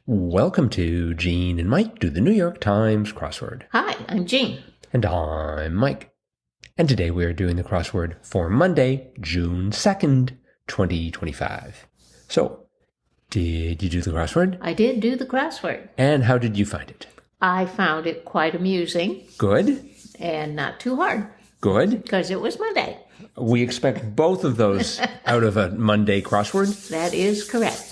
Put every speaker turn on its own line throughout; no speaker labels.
Welcome to Gene and Mike do the New York Times crossword.
Hi, I'm Jean.
And I'm Mike. And today we are doing the crossword for Monday, June 2nd, 2025. So, did you do the crossword?
I did do the crossword.
And how did you find it?
I found it quite amusing.
Good.
And not too hard.
Good.
Because it was Monday.
We expect both of those out of a Monday crossword.
That is correct.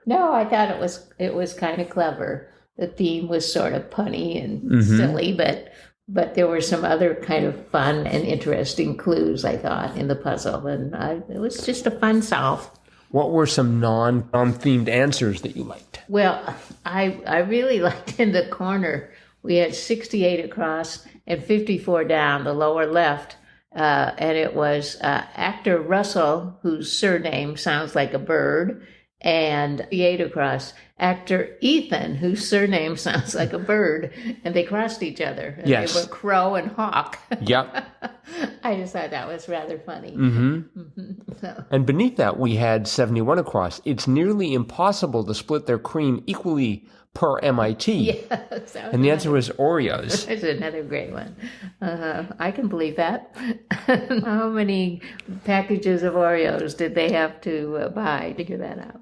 No, I thought it was kind of clever. The theme was sort of punny and silly, but there were some other kind of fun and interesting clues, I thought, in the puzzle. And it was just a fun solve.
What were some non-themed answers that you liked?
Well, I really liked in the corner, we had 68 across and 54 down, the lower left. And it was actor Russell, whose surname sounds like a bird, and 8 across, actor Ethan, whose surname sounds like a bird, and they crossed each other. And
yes.
They were crow and hawk.
Yep.
I just thought that was rather funny. So.
And beneath that, we had 71 across. It's nearly impossible to split their cream equally per MIT.
Yes,
and the answer was Oreos.
That's another great one. I can believe that. How many packages of Oreos did they have to buy to figure that out?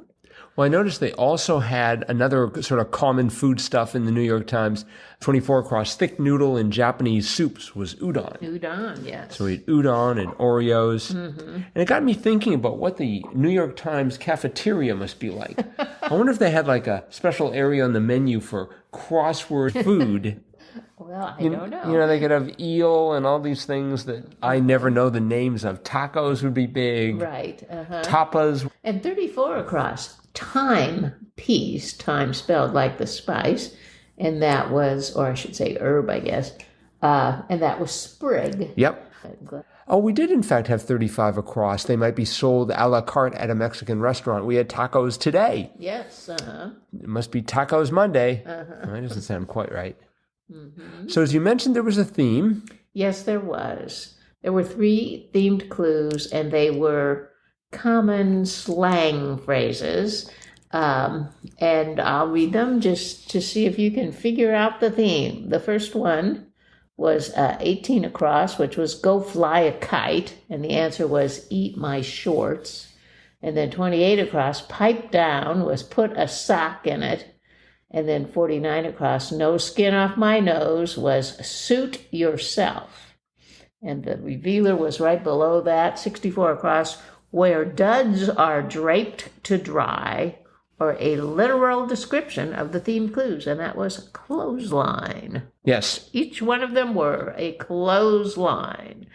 Well, I noticed they also had another sort of common food stuff in the New York Times. 24 across, thick noodle in Japanese soups was udon.
Udon, yes.
So we had udon and Oreos. And it got me thinking about what the New York Times cafeteria must be like. I wonder if they had like a special area on the menu for crossword food.
Well, I don't know.
You know, they could have eel and all these things that I never know the names of. Tacos would be big.
Right.
Tapas.
And 34 across, thyme, peas, thyme spelled like the spice, and that was, or I should say herb, I guess, and that was SPRIG.
Yep. Oh, we did in fact have 35 across. They might be sold a la carte at a Mexican restaurant. We had tacos today.
Yes.
It must be Tacos Monday. That doesn't sound quite right. So as you mentioned, there was a theme.
Yes, there was. There were 3 themed clues, and they were common slang phrases. And I'll read them just to see if you can figure out the theme. The first one was 18 across, which was go fly a kite. And the answer was eat my shorts. And then 28 across, pipe down, was put a sock in it. And then 49 across, no skin off my nose, was suit yourself. And the revealer was right below that, 64 across, where duds are draped to dry, or a literal description of the theme clues, and that was clothesline.
Yes.
Each one of them were a clothesline.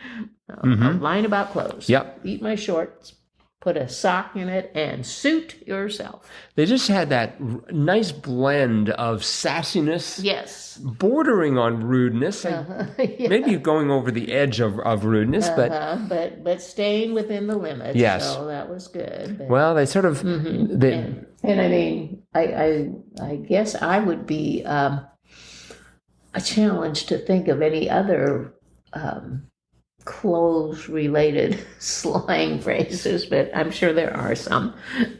A line about clothes.
Yep.
Eat my shorts, put a sock in it, and suit yourself.
They just had that nice blend of sassiness.
Yes.
Bordering on rudeness.
Yeah.
Maybe going over the edge of rudeness,
but staying within the limits.
Yes.
So that was good. But,
well, they sort of...
And I mean, I guess I would be a challenge to think of any other clothes-related slang phrases, but I'm sure there are some.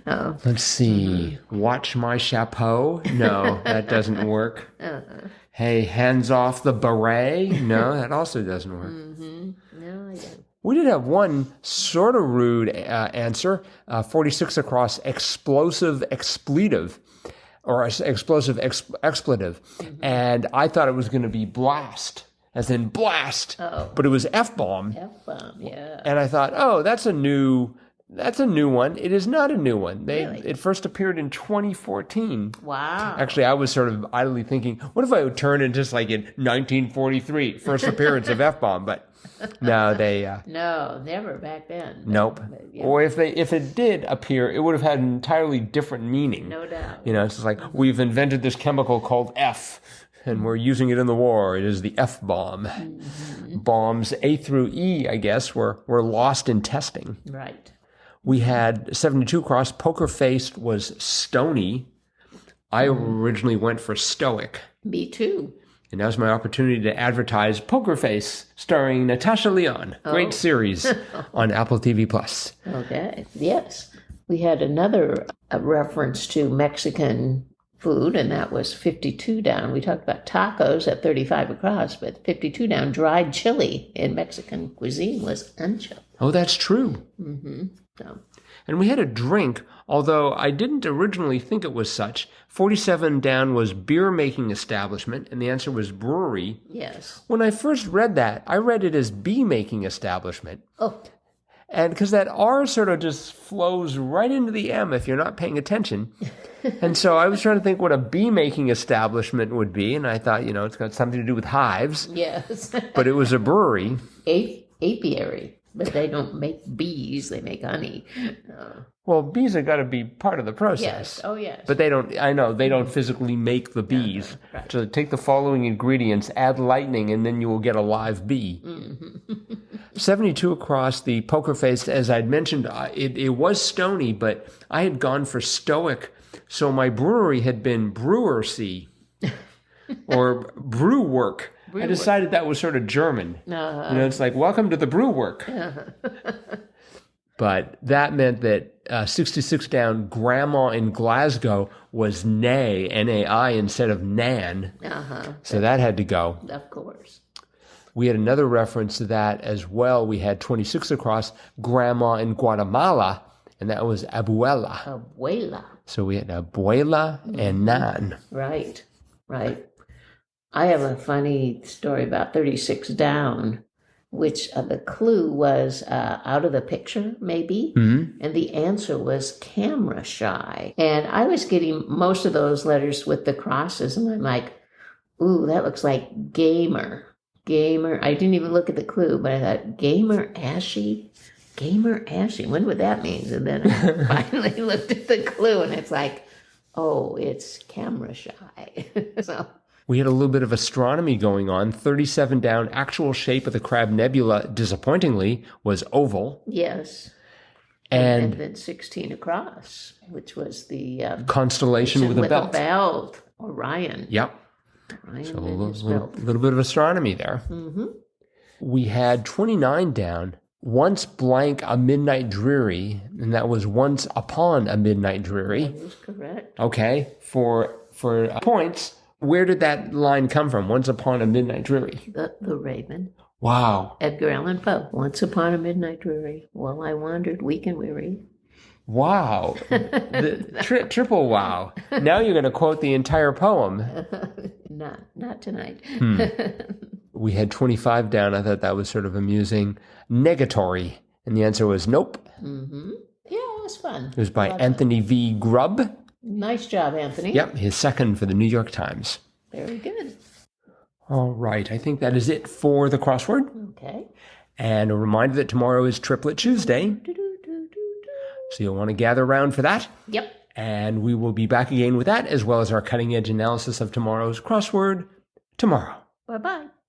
Let's see. Watch my chapeau? No, that doesn't work. Hey, hands off the beret? No, that also doesn't work.
No, I don't.
We did have one sort of rude answer, 46 across, explosive expletive, or explosive expletive. And I thought it was going to be blast, as in blast, but it was F-bomb.
F-bomb, yeah.
And I thought, oh, that's a new one. It is not a new one.
Really?
It first appeared in 2014.
Wow.
Actually, I was sort of idly thinking, what if I would turn in just like in 1943, first appearance of F-bomb, but no, they...
no, never back then.
Nope.
Yeah.
Or if it did appear, it would have had an entirely different meaning.
No doubt.
You know, it's just like, we've invented this chemical called F, and we're using it in the war. It is the F-bomb. Bombs A through E, I guess, were lost in testing.
Right.
We had 72 across. Poker faced was stony. I originally went for stoic.
Me too.
And now's my opportunity to advertise Poker Face, starring Natasha Lyonne. Great series on Apple TV+.
Okay. Yes. We had another reference to Mexican food, and that was 52 down. We talked about tacos at 35 across, but 52 down, dried chili in Mexican cuisine was ancho.
Oh, that's true.
So,
And we had a drink, although I didn't originally think it was such. 47 down was beer making establishment, and the answer was brewery.
yes.
When I first read that, I read it as bee making establishment.
Oh,
And because that R sort of just flows right into the M if you're not paying attention. And so I was trying to think what a bee making establishment would be. And I thought, it's got something to do with hives.
yes.
But it was a brewery.
Apiary. But they don't make bees, they make honey.
Well, bees have got to be part of the process.
Yes, oh yes.
But they don't physically make the bees.
right.
So take the following ingredients, add lightning, and then you will get a live bee. 72 across, the poker face, as I'd mentioned, it was stony, but I had gone for stoic. So my brewery had been brewersy or brew work. I decided that was sort of German. It's like, welcome to the brew work. But that meant that 66 down, grandma in Glasgow was nay, N-A-I, instead of nan. So that had to go.
Of course.
We had another reference to that as well. We had 26 across, grandma in Guatemala, and that was abuela.
Abuela.
So we had abuela and nan.
Right. I have a funny story about 36 down, which the clue was out of the picture, maybe. And the answer was camera shy. And I was getting most of those letters with the crosses, and I'm like, ooh, that looks like gamer. I didn't even look at the clue, but I thought, gamer ashy? What would that mean? And then I finally looked at the clue, and it's like, oh, it's camera shy. So
we had a little bit of astronomy going on. 37 down, actual shape of the Crab Nebula, disappointingly, was oval.
yes.
And
then 16 across, which was the
constellation with a belt.
Orion.
Yep.
Orion
So a
and his belt.
little bit of astronomy there. We had 29 down, once blank a midnight dreary, and that was once upon a midnight dreary.
That is correct.
Okay, for points, where did that line come from? Once upon a midnight dreary.
The Raven.
Wow.
Edgar Allan Poe. Once upon a midnight dreary, while I wandered weak and weary.
Wow. Triple wow. Now you're going to quote the entire poem.
Not tonight.
We had 25 down. I thought that was sort of amusing. Negatory. And the answer was nope.
Yeah, it was fun.
It was by Anthony V. Grubb.
Nice job, Anthony.
Yep, his second for the New York Times.
Very good.
All right, I think that is it for the crossword.
Okay.
And a reminder that tomorrow is Triplet Tuesday. So you'll want to gather around for that.
Yep.
And we will be back again with that, as well as our cutting edge analysis of tomorrow's crossword tomorrow.
Bye-bye.